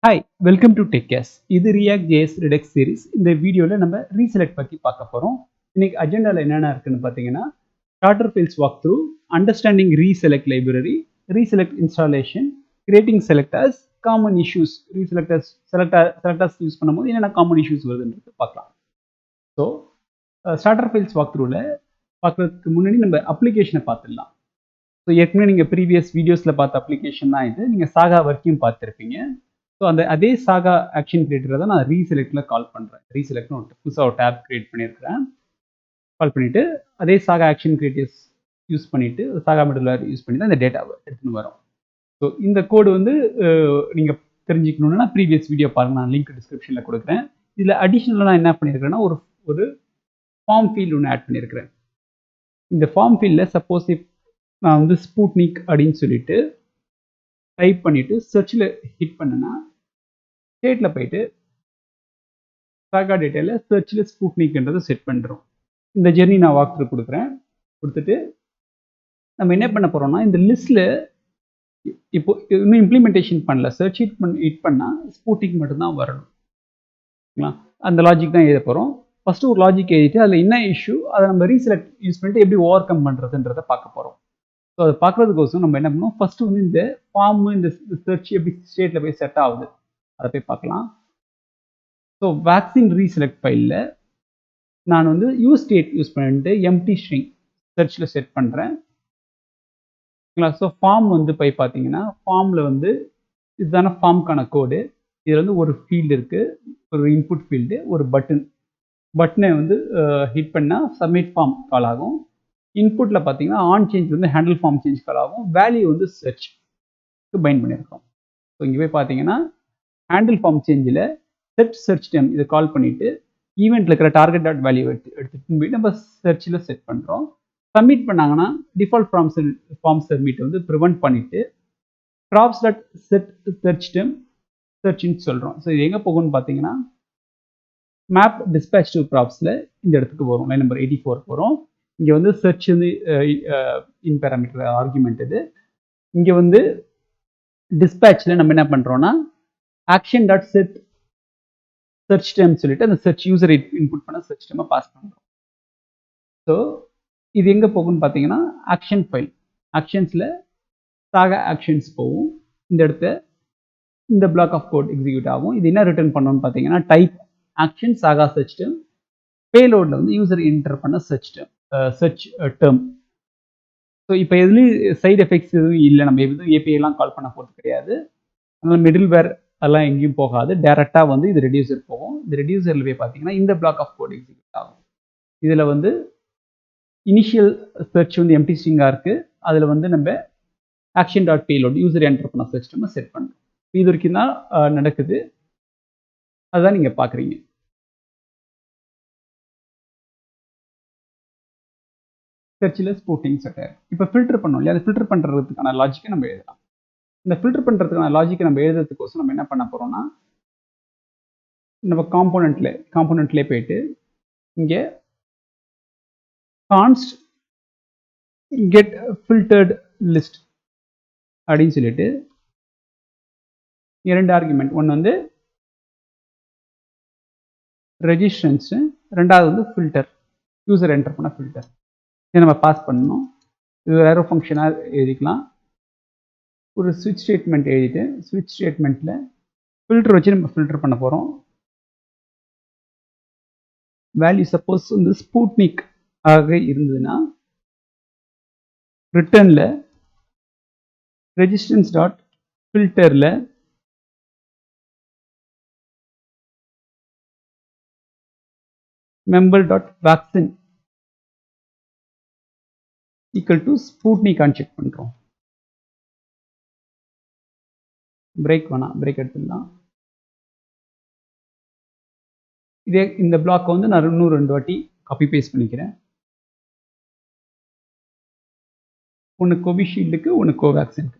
Hi welcome to டெக்கேஸ். இது react JS ரிடெக்ஸ் series. இந்த வீடியோவில் நம்ம ரீசெலக்ட் பற்றி பார்க்க போகிறோம். இன்னைக்கு அஜெண்டாவில் என்னென்ன இருக்குன்னு பார்த்தீங்கன்னா, starter fields walk through, understanding reselect library, reselect installation, creating selectors, common issues, selectors use பண்ணும்போது என்னென்ன காமன் இஷ்யூஸ் வருதுன்றது பார்க்கலாம். ஸோ ஸ்டார்டர் ஃபீல்ட்ஸ் வாக் த்ரூவில் பார்க்குறதுக்கு முன்னாடி நம்ம அப்ளிகேஷனை பார்த்துடலாம். ஸோ ஏற்கனவே நீங்கள் ப்ரீவியஸ் வீடியோஸில் பார்த்த அப்ளிகேஷன் தான் இது. நீங்கள் சாகா வரைக்கும் பார்த்துருப்பீங்க. ஸோ அதே சாகா ஆக்ஷன் கிரியேட்டரை தான் நான் ரீசெலக்டில் கால் பண்ணுறேன். ரீசெலக்ட்னு புதுசாக ஒரு டேப் கிரியேட் பண்ணியிருக்கிறேன். கால் பண்ணிவிட்டு அதே சாகா ஆக்ஷன் கிரியேட்டர்ஸ் யூஸ் பண்ணிவிட்டு சாகா மிடில்வேர் யூஸ் பண்ணி தான் இந்த டேட்டாவை எடுத்துன்னு வரோம். ஸோ இந்த கோடு வந்து நீங்கள் தெரிஞ்சுக்கணுன்னா ப்ரீவியஸ் வீடியோ பாருங்கள், நான் லிங்க் டிஸ்கிரிப்ஷனில் கொடுக்குறேன். இதில் அடிஷ்னலாக நான் என்ன பண்ணியிருக்கிறேன்னா ஒரு ஃபார்ம் ஃபீல்டு ஒன்று ஆட் பண்ணியிருக்கிறேன். இந்த ஃபார்ம் ஃபீல்டில் சப்போஸ் நான் வந்து ஸ்பூட்னிக் அப்படின்னு சொல்லிட்டு டைப் பண்ணிவிட்டு சர்ச்சில் ஹிட் பண்ணேன்னா ஸ்டேட்டில் போயிட்டு சாகா டேட்டாவில் சர்ச்சில் ஸ்பூட்னிக்ன்றதை செட் பண்ணுறோம். இந்த ஜெர்னி நான் வாக் த்ரூ கொடுக்குறேன். கொடுத்துட்டு நம்ம என்ன பண்ண போகிறோம்னா, இந்த லிஸ்ட்டில் இப்போ இன்னும் இம்ப்ளிமெண்டேஷன் பண்ணல. சர்ச் ஹிட் பண்ணால் ஸ்பூட்னிக் மட்டும்தான் வரணும். அந்த லாஜிக் தான் எழுத போகிறோம். ஃபஸ்ட்டு ஒரு லாஜிக் எழுதிட்டு அதில் என்ன இஷ்யூ அதை நம்ம ரீசெலக்ட் யூஸ் பண்ணிட்டு எப்படி ஓவர் கம் பண்ணுறதுன்றதை பார்க்க போகிறோம். ஸோ அதை பார்க்குறதுக்கோசம் நம்ம என்ன பண்ணோம், ஃபஸ்ட்டு வந்து இந்த ஃபார்மு இந்த சர்ச் எப்படி ஸ்டேட்டில் போய் செட் ஆகுது அதை போய் பார்க்கலாம். ஸோ வேக்சின் ரீசெலக்ட் ஃபைலில் நான் வந்து யூஸ் ஸ்டேட் யூஸ் பண்ணிட்டு எம்டி ஸ்ட்ரிங் சர்ச்சில் செட் பண்ணுறேன். ஸோ ஃபார்ம் வந்து போய் பார்த்தீங்கன்னா ஃபார்மில் வந்து இதுதான ஃபார்முக்கான கோடு. இதில் வந்து ஒரு ஃபீல்டு இருக்குது, ஒரு இன்புட் ஃபீல்டு, ஒரு பட்டனை வந்து ஹிட் பண்ணால் சப்மிட் ஃபார்ம் கால் ஆகும். இன்புட்டில் பார்த்தீங்கன்னா ஆன் சேஞ்ச் வந்து ஹேண்டில் ஃபார்ம் சேஞ்ச் கால் ஆகும். வேல்யூ வந்து சர்ச்சுக்கு பைண்ட் பண்ணியிருக்கோம். ஸோ இங்கே போய் பார்த்தீங்கன்னா ஹேண்டில் ஃபார்ம் சேஞ்சில் செட் சர்ச் டைம் இதை கால் பண்ணிவிட்டு ஈவெண்ட்டில் இருக்கிற டார்கெட் டாட் வேல்யூ எடுத்துகிட்டு போய் நம்ம சர்ச்சில் செட் பண்ணுறோம். சப்மிட் பண்ணாங்கன்னா டிஃபால்ட் ஃபார்ம் சப்மிட் வந்து ப்ரிவெண்ட் பண்ணிவிட்டு props dot set search time சர்ச்னு சொல்கிறோம். ஸோ இது எங்கே போகும்னு பார்த்தீங்கன்னா மேப் டிஸ்பேச் டு ப்ராப்ஸில் இந்த இடத்துக்கு வரும். லைன் நம்பர் 84 போகிறோம். இங்கே வந்து சர்ச் வந்து இன் பேராமீட்டர் ஆர்குமெண்ட் இது. இங்கே வந்து டிஸ்பேச்சில் நம்ம என்ன பண்ணுறோன்னா action dot set search time சொல்லிட்டு அந்த சர்ச் யூசர் இன்புட் பண்ண சர்ச் டைமை பாஸ் பண்ணுறோம். ஸோ இது எங்கே போகும்னு பார்த்தீங்கன்னா ஆக்ஷன் ஃபைல், ஆக்ஷன்ஸில் சாகா ஆக்ஷன்ஸ் போகும். இந்த இடத்த இந்த பிளாக் ஆஃப் கோட் எக்ஸிக்யூட் ஆகும். இது என்ன ரிட்டர்ன் பண்ணணும்னு பார்த்தீங்கன்னா டைப் ஆக்ஷன் சாகா சர்ச் டைம், பேலோடில் வந்து யூசர் என்டர் பண்ண சர்ச் டேர்ம். ஸோ இப்போ எதுலேயும் சைடு எஃபெக்ட்ஸ் எதுவும் இல்லை, நம்ம எதுவும் ஏபிஐலாம் கால் பண்ண போகிறது கிடையாது. அதனால் மிடில் வேர் அதெல்லாம் எங்கேயும் போகாது. டேரெக்டாக வந்து இது ரெடியூசர் போகும். இந்த ரெடியூசரில் போய் பார்த்தீங்கன்னா இந்த பிளாக் ஆஃப் கோட் எக்ஸிக்யூட் ஆகும். இதில் வந்து இனிஷியல் சர்ச் வந்து எம்டி ஸ்ட்ரிங்காக இருக்குது. அதில் வந்து நம்ம action dot payload user enter பண்ண சர்ச் நம்ம செட் பண்ணுறோம். இது வரைக்கும் தான் நடக்குது. அதுதான் நீங்கள் பார்க்குறீங்க. சர்ச்சில் ஸ்பூட்டிங் செட் ஆகும். இப்போ ஃபில்டர் பண்ணோம் இல்லையா, அதை ஃபில்டர் பண்ணுறதுக்கான லாஜிக்கை நம்ம எழுதலாம். இந்த ஃபில்டர் பண்ணுறதுக்கான லாஜிக்கை நம்ம எழுதுறதுக்கோசம் நம்ம என்ன பண்ண போகிறோம்னா, நம்ம காம்போனண்ட்லேயே போயிட்டு இங்கே கான்ஸ்ட் கெட் ஃபில்டர்ட் லிஸ்ட் அப்படின்னு சொல்லிட்டு 2 ஆர்குமெண்ட், ஒன்று வந்து ரெஜிஸ்ட்ரன்ஸு, ரெண்டாவது வந்து ஃபில்டர் யூசர் என்டர் பண்ண ஃபில்டர். இதை நம்ம பாஸ் பண்ணணும். இது வேறு ஃபங்க்ஷனாக எழுதிக்கலாம். ஒரு ஸ்விட்ச் ஸ்டேட்மெண்ட் எழுதிட்டு ஸ்விட்ச் ஸ்டேட்மெண்ட்டில் ஃபில்டர் வச்சு நம்ம ஃபில்டர் பண்ண போகிறோம். வேல்யூ சப்போஸ் வந்து ஸ்பூட்னிக் ஆக இருந்ததுன்னா ரிட்டர்னில் ரெஜிஸ்ட்ரன்ஸ் டாட் ஃபில்டரில் member dot vaccine equal to ஸ்பூட்னிக்கான்னு செக் பண்ணுறோம். பிரேக் வேணாம், பிரேக் எடுத்துடலாம். இதே இந்த பிளாக்கை வந்து நான் இன்னும் 2 வாட்டி காப்பி பேஸ்ட் பண்ணிக்கிறேன். ஒன்று கோவிஷீல்டுக்கு, ஒன்று கோவேக்சினுக்கு.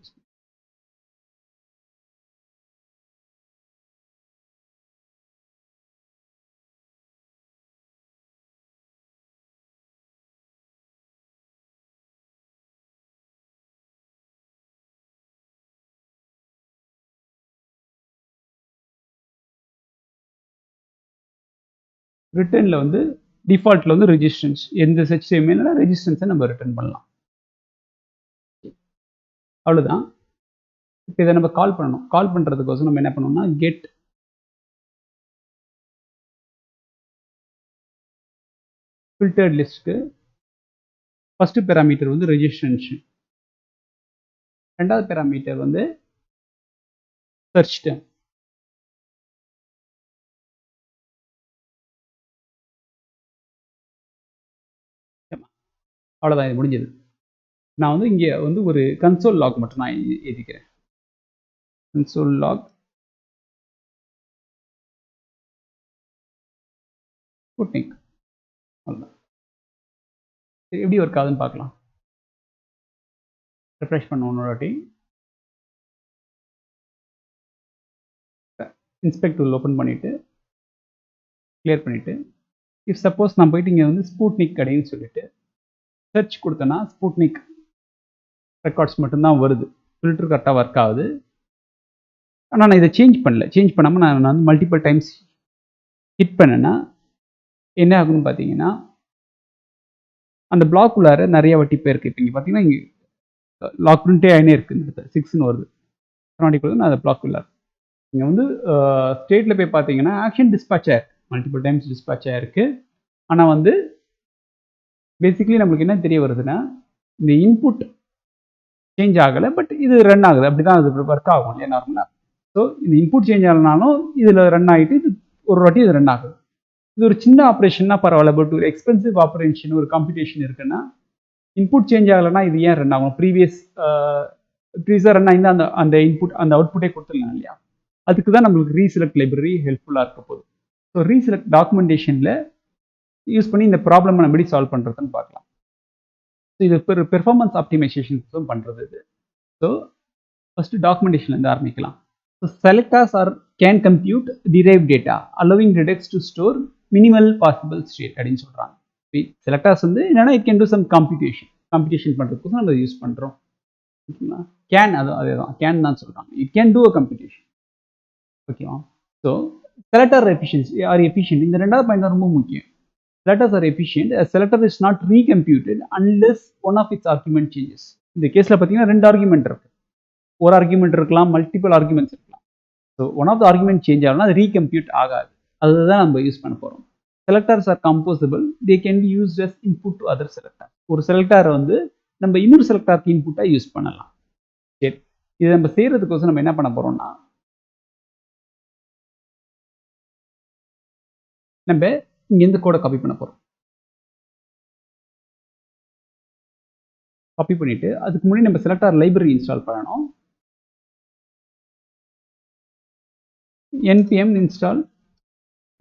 ரிட்டர்னில் வந்து டிஃபால்ட்டில் வந்து ரெஜிஸ்டன்ஸ் எந்த HTML ரெஜிஸ்டன்ஸை நம்ம ரிட்டர்ன் பண்ணலாம். அவ்வளோதான். இப்போ இதை நம்ம கால் பண்ணணும். கால் பண்ணுறதுக்கோசம் நம்ம என்ன பண்ணணும்னா கெட் ஃபில்டர்ட் லிஸ்ட்டுக்கு ஃபஸ்ட்டு பேராமீட்டர் வந்து ரெஜிஸ்ட்ரேஷன், ரெண்டாவது பேராமீட்டர் வந்து சர்ச் டேர்ம். அவ்வளோதான், இது முடிஞ்சது. நான் வந்து இங்கே வந்து ஒரு கன்சோல் லாக் மட்டும் நான் எழுதிக்கிறேன். Console lock Sputnik. அவ்வளோதான். எப்படி ஒர்க் ஆகுதுன்னு பார்க்கலாம். ரெஃப்ரெஷ் பண்ண ஒன்று வாட்டி. இன்ஸ்பெக்ட் டூல் ஓப்பன் பண்ணிவிட்டு கிளியர் பண்ணிவிட்டு இஃப் சப்போஸ் நான் போயிட்டு இங்கே வந்து ஸ்புட்னிக் அப்படின்னு சொல்லிட்டு சர்ச் கொடுத்தேன்னா ஸ்புட்னிக் ரெக்கார்ட்ஸ் மட்டும்தான் வருது. ஃபில்டர் கரெக்டாக ஒர்க் ஆகுது. ஆனால் நான் இதை சேஞ்ச் பண்ணல. சேஞ்ச் பண்ணாமல் நான் வந்து மல்டிபிள் டைம்ஸ் ஹிட் பண்ணேன்னா என்ன ஆகுன்னு பார்த்தீங்கன்னா அந்த பிளாக் உள்ளார நிறைய வட்டி போயிருக்கு. இப்போ இங்கே பார்த்தீங்கன்னா இங்கே லாக் பிரிண்டே ஆகினே இருக்குது. இந்த இடத்துல 6ன்னு வருது. நான் அந்த பிளாக் உள்ளார் இங்கே வந்து ஸ்டேட்டில் போய் பார்த்தீங்கன்னா ஆக்ஷன் டிஸ்பேட்ச் ஆயிருக்கு, மல்டிபிள் டைம்ஸ் டிஸ்பேட்ச் ஆயிருக்கு. ஆனால் வந்து பேசிக்கலி நம்மளுக்கு என்ன தெரிய வருதுன்னா இந்த இன்புட் சேஞ்ச் ஆகலை, பட் இது ரன் ஆகுது. அப்படி தான் அது ஒர்க் ஆகும் இல்லையா நார்மலாக. ஸோ இந்த இன்புட் சேஞ்ச் ஆகலனாலும் இதில் ரன் ஆகிட்டு இது ஒரு வாட்டி இது ரன் ஆகுது. இது ஒரு சின்ன ஆப்ரேஷன்னா பரவாயில்ல, பட் ஒரு எக்ஸ்பென்சிவ் ஆப்ரேஷன் ஒரு கம்ப்யூட்டேஷன் இருக்குன்னா இன்புட் சேஞ்ச் ஆகலைன்னா இது ஏன் ரன் ஆகும்? ப்ரீவியஸாக ரன் ஆகிருந்தால் அந்த அந்த இன்புட் அந்த அவுட்புட்டே கொடுத்துடலாம் இல்லையா? அதுக்கு தான் நம்மளுக்கு ரீசெலக்ட் லைப்ரரி ஹெல்ப்ஃபுல்லாக இருக்க போகுது. ஸோ ரீசெலக்ட் டாக்குமெண்டேஷனில் யூஸ் பண்ணி இந்த ப்ராப்ளம் நம்ம எப்படி சால்வ் பண்ணுறதுன்னு பார்க்கலாம். ஸோ இது பெர்ஃபார்மன்ஸ் ஆப்டிமைசேஷன் பண்ணுறது இது. ஸோ ஃபஸ்ட்டு டாக்குமெண்டேஷன்லேருந்து ஆரம்பிக்கலாம். So selectors are can compute derive data allowing Redux to store minimal possible state அப்படின்னு சொல்கிறாங்க. செலக்டர்ஸ் வந்து என்னென்னா it can do some computation பண்ணுறதுக்கு நம்ம யூஸ் பண்ணுறோம். ஓகேங்களா? கேன் அதே தான் கேன் தான் சொல்கிறாங்க. It can do a computation. ஓகேவா? So selector efficiency are efficient, இந்த ரெண்டாவது பாயிண்ட் தான் ரொம்ப முக்கியம். Selectors are efficient. A selector is not recomputed unless one of its argument changes. இந்த கேஸில் பார்த்தீங்கன்னா 2 ஆர்குமெண்ட் இருக்கு. ஒரு ஆர்குமெண்ட் இருக்கலாம், மல்டிபிள் ஆர்குமெண்ட்ஸ் இருக்கலாம். So one of the argument change ஆகலாம், அது ரீகம்ப்யூட் ஆகாது. அதுதான் நம்ம யூஸ் பண்ண போகிறோம். Selectors are composable. They can be used as input to other selector. ஒரு செலக்டர் வந்து நம்ம இன்னொரு செலக்டருக்கு இன்புட்டாக யூஸ் பண்ணலாம். சரி, இதை நம்ம செய்கிறதுக்கோசம் நம்ம என்ன பண்ண போகிறோம்னா நம்ம இங்கேருந்து கோடை காப்பி பண்ண போகிறோம். காப்பி பண்ணிவிட்டு அதுக்கு முன்னாடி நம்ம செலக்டர் லைப்ரரி இன்ஸ்டால் பண்ணணும். npm install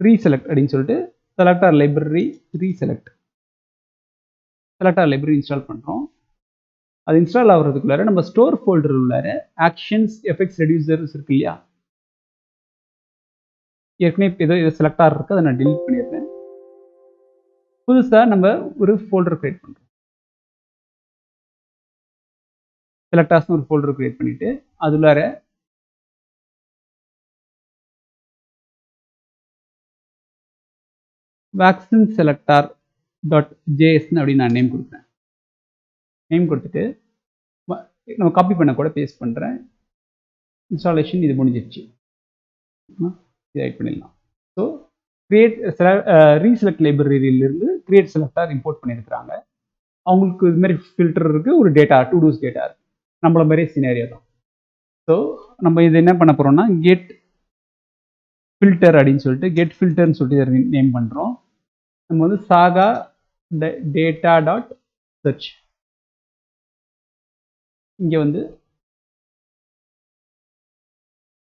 reselect அப்படின்னு சொல்லிட்டு selector library reselect selector library install பண்ணுறோம். அது இன்ஸ்டால் ஆகிறதுக்குள்ளார நம்ம ஸ்டோர் ஃபோல்டர் உள்ளார ஆக்ஷன்ஸ் எஃபெக்ட்ஸ் ரெடியூசர்ஸ் இருக்கு இல்லையா? ஏற்கனவே ஏதோ செலக்டர் இருக்குது, அதை நான் டெலிட் பண்ணிடுறேன். புதுசாக நம்ம ஒரு ஃபோல்டர் கிரியேட் பண்ணுறோம். செலக்டர்ஸ்னு ஒரு ஃபோல்டர் கிரியேட் பண்ணிவிட்டு அதுள்ளார vaccine selector.js அப்படின்னு நான் நேம் கொடுக்குறேன். நேம் கொடுத்துட்டு நம்ம காப்பி பண்ண கூட பேஸ்ட் பண்ணுறேன். இன்ஸ்டாலேஷன் இது முடிஞ்சிடுச்சு. இது ஆட் பண்ணிடலாம். ஸோ கிரியேட் ரீசெலக்ட் லைப்ரரியிலிருந்து கிரியேட் செலக்டர் இம்போர்ட் பண்ணியிருக்கிறாங்க. அவங்களுக்கு இது மாதிரி ஃபில்டர் இருக்குது, ஒரு டேட்டா டூ டூஸ் டேட்டா இருக்குது, நம்மள மாதிரியே சினாரியோ தான். ஸோ நம்ம இது என்ன பண்ண போகிறோம்னா கெட் ஃபில்டர் அப்படின்னு சொல்லிட்டு கெட் ஃபில்டர்னு சொல்லிட்டு இதை நேம் பண்ணுறோம். நம்ம வந்து சாகா டேட்டா டாட் சர்ச் இங்கே வந்து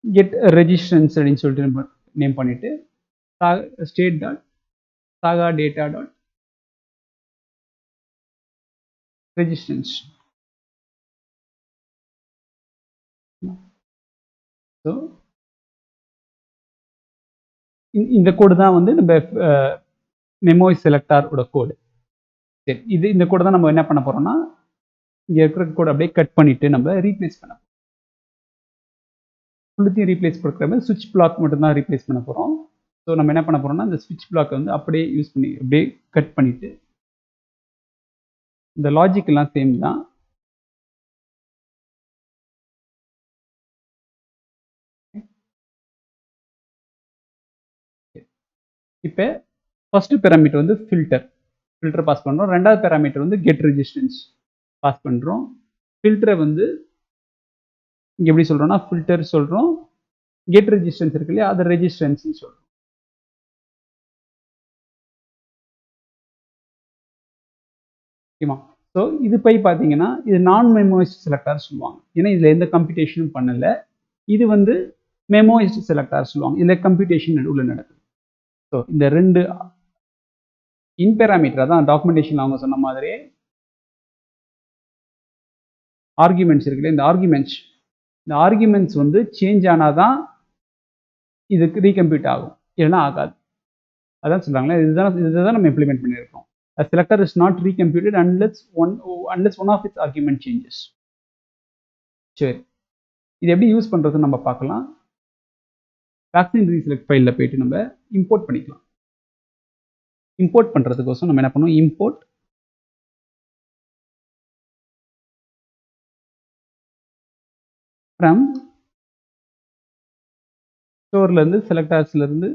கெட் ரெஜிஸ்ட்ரன்ஸ் அப்படின்னு சொல்லிட்டு நேம் பண்ணிவிட்டு ஸ்டேட் டாட் சாகா டேட்டா டாட் ரெஜிஸ்ட்ரன்ஸ். ஸோ இந்த கோடு தான் வந்து நம்ம மெமோ செலக்டரோட கோடு. சரி, இந்த கோடு தான் நம்ம என்ன பண்ண போகிறோம்னா இங்கே இருக்கிற கோடு அப்படியே கட் பண்ணிவிட்டு நம்ம ரீப்ளேஸ் பண்ண போகிறோம். ஃபுல்லுத்தையும் ரீப்ளேஸ் பண்ணுற மாதிரி சுவிட்ச் பிளாக் மட்டும்தான் ரீப்ளேஸ் பண்ண போகிறோம். ஸோ நம்ம என்ன பண்ண போறோம்னா இந்த ஸ்விட்ச் பிளாக் வந்து அப்படியே யூஸ் பண்ணி அப்படியே கட் பண்ணிட்டு இந்த லாஜிக் எல்லாம் சேம் தான். இப்போ ஃபர்ஸ்ட் பேராமீட்டர் வந்து ஃபில்டர் பாஸ் பண்ணுறோம். ரெண்டாவது பேராமீட்டர் வந்து கெட் ரெசிஸ்டன்ஸ் பாஸ் பண்ணுறோம். ஃபில்டரை வந்து இங்கே எப்படி சொல்கிறோம்னா ஃபில்டர் சொல்கிறோம், கெட் ரெசிஸ்டன்ஸ் இருக்கு இல்லையா, அது ரெசிஸ்டன்ஸ்னு சொல்கிறோம். ஓகேமா? ஸோ இது போய் பார்த்தீங்கன்னா இது நான் மெமோவைஸ்ட் செலக்டார் சொல்லுவாங்க. ஏன்னா இதில் எந்த கம்ப்யூட்டேஷனும் பண்ணலை. இது வந்து மெமோவைஸ்ட் செலக்டார் சொல்லுவாங்க. இதில் கம்ப்யூட்டேஷன் நடுவில் நடக்குது. ஸோ இந்த ரெண்டு இன் பேராமீட்டர் தான் டாக்குமெண்டேஷன் அவங்க சொன்ன மாதிரி ஆர்குமெண்ட்ஸ் இருக்குல்ல, இந்த ஆர்குமெண்ட்ஸ் வந்து சேஞ்ச் ஆனாதான் இதுக்கு ரீகம்ப்யூட் ஆகும், இல்லைன்னா ஆகாது. அதான் சொல்றாங்களே, இதுதான் நம்ம இம்ப்ளிமெண்ட் பண்ணியிருக்கோம். A selector is not recomputed unless one of its argument changes. சரி, இது எப்படி யூஸ் பண்றது நம்ம பார்க்கலாம். வேக்சின் ரீசெலக்ட் ஃபைலில் போயிட்டு நம்ம இம்போர்ட் பண்ணிக்கலாம். இம்போர்ட் பண்றதுக்கோசம் நம்ம என்ன பண்ணுவோம், இம்போர்ட் ஃப்ரம் ஸ்டோர்ல இருந்து செலக்டார்ஸ்ல இருந்து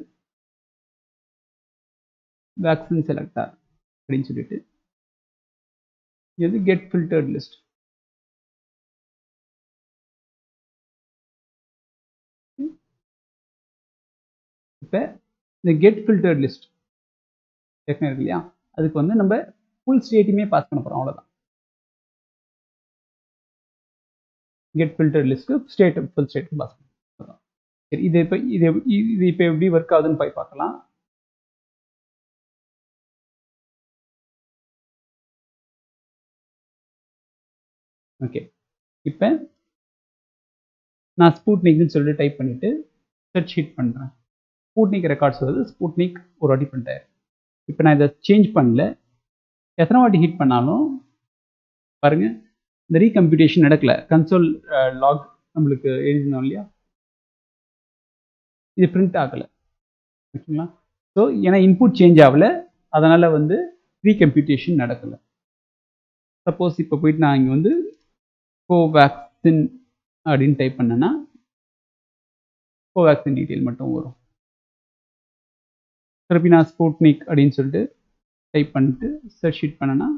வேக்சின் செலக்டார் அப்படின்னு சொல்லிட்டு இது கெட் ஃபில்டர்ட் லிஸ்ட். இப்போ இந்த கெட் ஃபில்டர்ட் லிஸ்ட் ஏற்கனவே இருக்கு இல்லையா, அதுக்கு வந்து நம்ம ஃபுல் ஸ்டேட்டுமே பாஸ் பண்ண போறோம், அவ்வளோதான். Get filtered list state full state pass பண்ணுறோம். சரி, இது இப்போ எப்படி ஒர்க் ஆகுதுன்னு போய் பார்க்கலாம். ஓகே, இப்போ நான் ஸ்பூட்னிக்னு சொல்லிட்டு டைப் பண்ணிட்டு சர்ச் ஹிட் பண்ணுறேன். ஸ்பூட்னிக் ரெக்கார்ட்ஸ் வருது, ஸ்பூட்னிக் ஒரு வாட்டி பண்ணிட்டேன். இப்போ நான் இதை சேஞ்ச் பண்ணல, எத்தனை வாட்டி ஹிட் பண்ணாலும் பாருங்க இந்த ரீகம்ப்யூட்டேஷன் நடக்கல. கன்சோல் லாக் நம்மளுக்கு எழுதணும் இல்லையா, இது பிரிண்ட் ஆகலை. ஓகேங்களா? ஸோ ஏன்னா இன்புட் சேஞ்ச் ஆகல, அதனால வந்து ரீகம்ப்யூட்டேஷன் நடக்கலை. சப்போஸ் இப்போ போயிட்டு நான் இங்கே வந்து கோவேக்சின் அப்படின்னு டைப் பண்ணேன்னா கோவேக்சின் டீட்டெயில் மட்டும் வரும். திருப்பி நான் ஸ்பூட்னிக் அப்படின்னு சொல்லிட்டு டைப் பண்ணிட்டு சர்ச் ஷீட் பண்ணேன்னா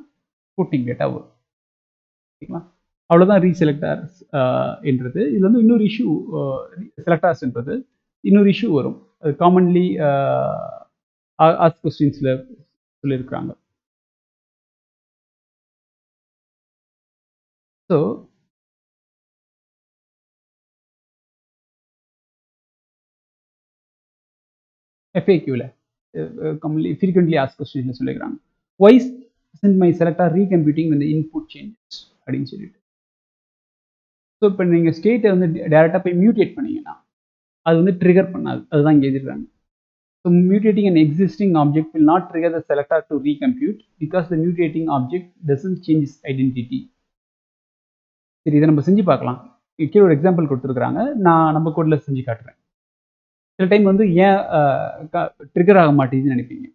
ஸ்பூட்னிக் டேட்டா வரும். ஓகேங்களா? அவ்வளோதான் ரீசெலக்டார்ஸ் என்றது. இதில் வந்து இன்னொரு இஷ்யூ, செலக்டார்ஸ்ன்றது இன்னொரு இஷ்யூ வரும். அது காமன்லி ஆஸ்க் கொஸ்டின்ஸில் சொல்லியிருக்கிறாங்க. ஸோ FAQல frequently asked questions சொல்லிக்கிறாங்க. Why isn't my selector recomputing when the input changes அப்படின்னு சொல்லிட்டு. ஸோ இப்போ நீங்கள் ஸ்டேட்டை வந்து டேரெக்டாக போய் மியூட்டேட் பண்ணீங்கன்னா அது வந்து ட்ரிகர் பண்ணாது, அதுதான் இங்கே எழுதிருக்காங்க. So mutating an existing object will not trigger the selector to recompute because the mutating object doesn't change its identity. சரி, இதை நம்ம செஞ்சு பார்க்கலாம். கீழே ஒரு எக்ஸாம்பிள் கொடுத்துருக்குறாங்க, நான் நம்ம கோடில் செஞ்சு காட்டுறேன். சில டைம் வந்து ஏன் ட்ரிகர் ஆக மாட்டேங்குதுன்னு நினைப்பீங்க,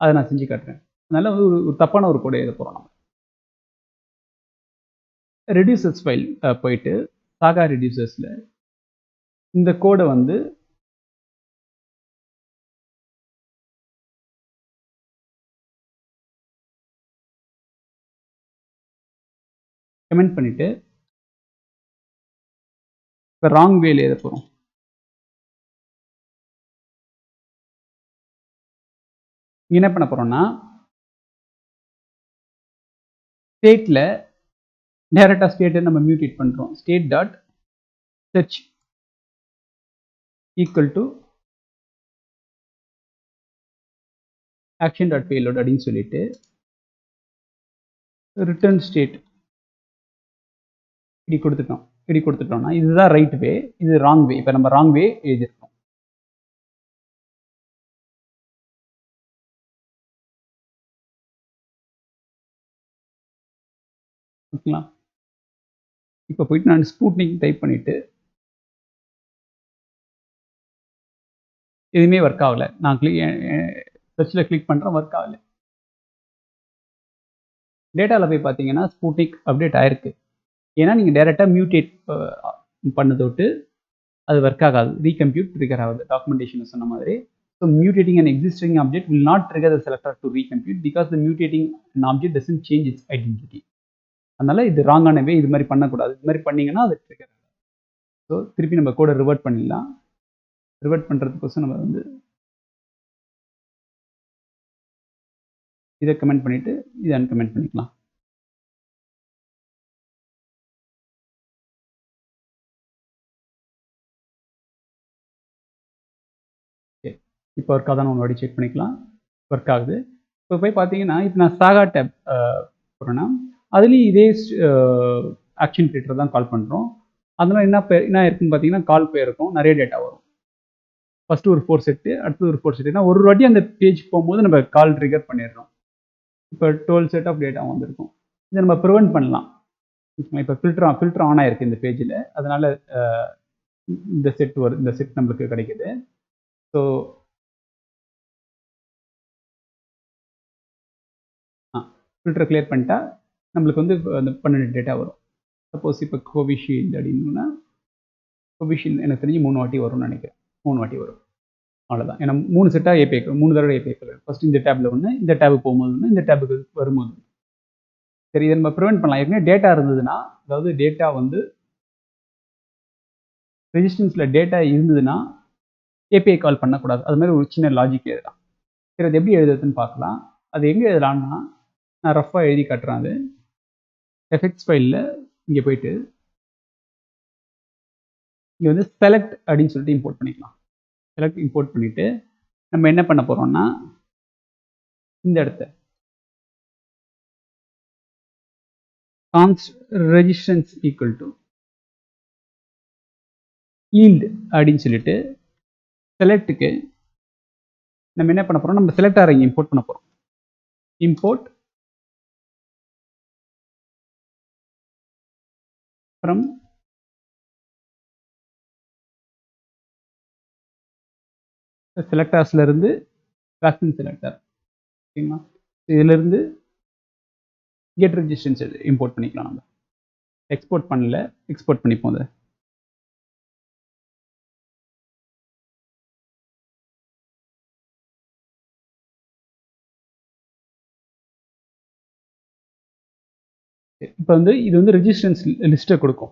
அதை நான் செஞ்சு காட்டுறேன். அதனால வந்து ஒரு தப்பான ஒரு கோடை எழுத போகிறோம். நம்ம ரெடியூசர்ஸ் ஃபைல் போயிட்டு சாகா ரெடியூசர்ஸில் இந்த கோடை வந்து கமெண்ட் பண்ணிட்டு இப்போ ராங் வேல எழுத போகிறோம். என்ன பண்ண போகிறோம்னா ஸ்டேட்டில் டேரெக்டாக ஸ்டேட்டை நம்ம மியூட்டேட் பண்ணுறோம். State dot search equal to action dot payload அப்படின்னு சொல்லிட்டு ரிட்டர்ன் ஸ்டேட் இப்படி கொடுத்துட்டோம்னா இதுதான் ரைட் வே, இது ராங் வே. இப்போ நம்ம ராங் வே எழுதிருக்கோம். ஓகேங்களா? இப்போ போயிட்டு நான் ஸ்பூட்னிக் டைப் பண்ணிட்டு எதுவுமே ஒர்க் ஆகலை. நான் சர்ச்சில் கிளிக் பண்ணுறேன், ஒர்க் ஆகலை. டேட்டாவில் போய் பார்த்தீங்கன்னா ஸ்புட்னிக் அப்டேட் ஆயிருக்கு. ஏன்னா நீங்கள் டைரெக்டாக மியூட்டேட் பண்ணதை விட்டு அது ஒர்க் ஆகாது. ரீகம்ப்யூட் ட்ரிகர் ஆகுது. டாக்குமெண்டேஷன் சொன்ன மாதிரி. So mutating an existing object will not trigger the selector to recompute because the mutating an object doesn't change its identity. அதனால இது ராங்கான வே. இது மாதிரி பண்ணக்கூடாது. இது மாதிரி பண்ணீங்கன்னா அது ட்ரிகர் ஆகும். ஸோ திருப்பி நம்ம கோடை ரிவர்ட் பண்ணிடலாம். ரிவர்ட் பண்ணுறதுக்கோசம் நம்ம வந்து இதை கமெண்ட் பண்ணிவிட்டு இதை அன்கமெண்ட் பண்ணிக்கலாம். ஓகே, இப்போ ஒர்க் ஆகுதான்னு ஒன்று செக் பண்ணிக்கலாம். ஒர்க் ஆகுது. இப்போ போய் பார்த்தீங்கன்னா இப்போ நான் சாகா டேப் போகிறேன்னா அதுலேயும் இதே ஆக்ஷன் கிரியேட்டர் தான் கால் பண்ணுறோம். அதனால் என்ன இருக்குன்னு பார்த்தீங்கன்னா கால் போயிருக்கும், நிறைய டேட்டா வரும். ஃபஸ்ட்டு ஒரு 4 செட்டு, அடுத்து ஒரு 4 செட்டு. ஒரு வாட்டி அந்த பேஜ் போகும்போது நம்ம கால் ட்ரிகர் பண்ணிடுறோம். இப்போ 12 செட் ஆஃப் டேட்டா வந்திருக்கும். இதை நம்ம ப்ரிவென்ட் பண்ணலாம். இப்போ ஃபில்டர் ஆன் ஆயிருக்கு இந்த பேஜில். அதனால இந்த செட் நம்மளுக்கு கிடைக்குது. ஸோ ஃபில்டரை கிளியர் பண்ணிட்டா நம்மளுக்கு வந்து அந்த 12 டேட்டா வரும். சப்போஸ் இப்போ கோவிஷீல்டு அப்படின்னா கோவிஷீல்டு எனக்கு தெரிஞ்சு 3 வாட்டி வரும்னு நினைக்கிறேன். 3 வாட்டி வரும். அவ்வளோதான். ஏன்னா 3 செட்டாக ஏபிஐ 3 தடவை ஏபிஐ ஃபஸ்ட்டு இந்த டேப்பில் ஒன்று, இந்த டேபுக்கு போகும்போது ஒன்று, இந்த டேபுக்கு வரும்போது. சரி, இதை நம்ம ப்ரிவென்ட் பண்ணலாம். ஏற்கனவே டேட்டா இருந்ததுன்னா, அதாவது டேட்டா வந்து ரெஜிஸ்டன்ஸில் டேட்டா இருந்ததுன்னா ஏபிஐ கால் பண்ணக்கூடாது. அது மாதிரி ஒரு சின்ன லாஜிக் எழுதலாம். சரி, அது எப்படி எழுதுறதுன்னு பார்க்கலாம். அது எங்கே எழுதலான்னா நான் ரஃபாக எழுதி காட்டுறேன். அது எஃபெக்ட்ஸ் ஃபைலில் இங்கே போயிட்டு இங்கே வந்து செலக்ட் அப்படின்னு சொல்லிட்டு இம்போர்ட் பண்ணிக்கலாம். செலக்ட் இம்போர்ட் பண்ணிவிட்டு நம்ம என்ன பண்ண போகிறோம்னா இந்த இடத்த கான்ஸ்ட் ரெஜிஸ்டன்ஸ் ஈக்குவல் டு ஈல்டு அப்படின்னு சொல்லிட்டு செலக்ட்டுக்கு நம்ம என்ன பண்ண போகிறோம், நம்ம செலக்டாரை இங்கே இம்போர்ட் பண்ண போகிறோம். இம்போர்ட் ஃப்ரம் செலக்டர்ஸ்ல இருந்து வேக்சின் செலக்டர். ஓகேங்களா? இதிலிருந்து கெட் ரெஜிஸ்டன்ஸ் இம்போர்ட் பண்ணிக்கலாம். நம்ம எக்ஸ்போர்ட் பண்ணல, எக்ஸ்போர்ட் பண்ணிப்போம். அதை இப்போ வந்து இது வந்து ரெஜிஸ்டன்ஸ் லிஸ்ட்டை கொடுக்கும்.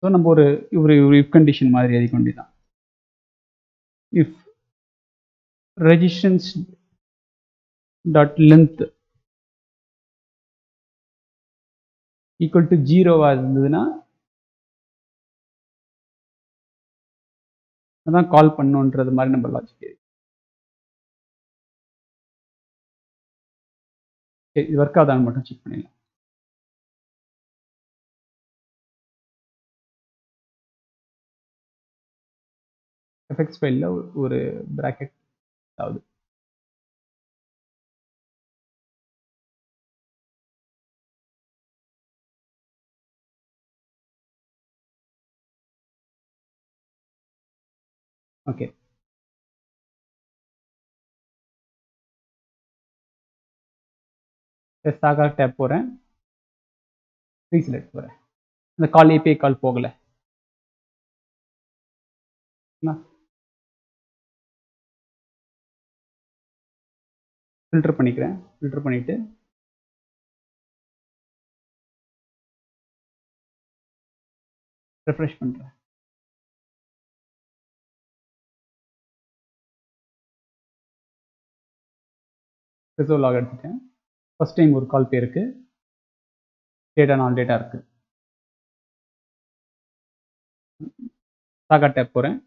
ஸோ நம்ம ஒரு இஃப் கண்டிஷன் மாதிரி எழுதி கொண்டுதான் if resistance dot length equal to 0 இருந்ததுன்னா அதான் கால் பண்ணுன்றது மாதிரி நம்ம லாஜிக். இது ஒர்க் ஆகுதான்னு மட்டும் செக் பண்ணிடலாம். எஃபெக்ட்ஸ் ஃபைலில் ஒரு பிராக்கெட் ஆகுது. ஓகே, சாகா டேப் போகிறேன், ரீசெலக்ட் போகிறேன். இந்த கால் ஏபிஐ கால் போகலை. ஃபில்டர் பண்ணிக்கிறேன். ஃபில்டர் பண்ணிவிட்டு ரெஃப்ரெஷ் பண்ணுறேன். ரிசர்வ் லாக் எடுத்துட்டேன். ஃபர்ஸ்ட் டைம் ஒரு கால் பேருக்கு டேட்டா நான் டேட்டா இருக்கு. சாகா டேப் போகிறேன்.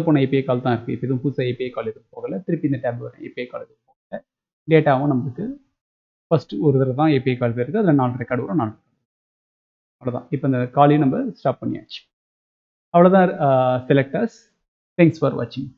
போன ஏபிஐ கால் தான் இருக்குது. இப்போ எதுவும் புதுசாக ஏபிஐ கால் எதுவும் போகலை. திருப்பி இந்த டேப் வரேன், ஏபிஐ கால் எதுவும் போகலை. டேட்டாவும் நம்மளுக்கு ஃபஸ்ட்டு ஒரு தடவை தான் ஏபிஐ கால் போயிருக்கு. அதில் 4 ரெக்கார்டு வரும். 4 அவ்வளோதான். இப்போ இந்த காலையும் நம்ம ஸ்டாப் பண்ணியாச்சு. அவ்வளோதான் செலக்டர்ஸ். தேங்க்ஸ் ஃபார் வாட்சிங்.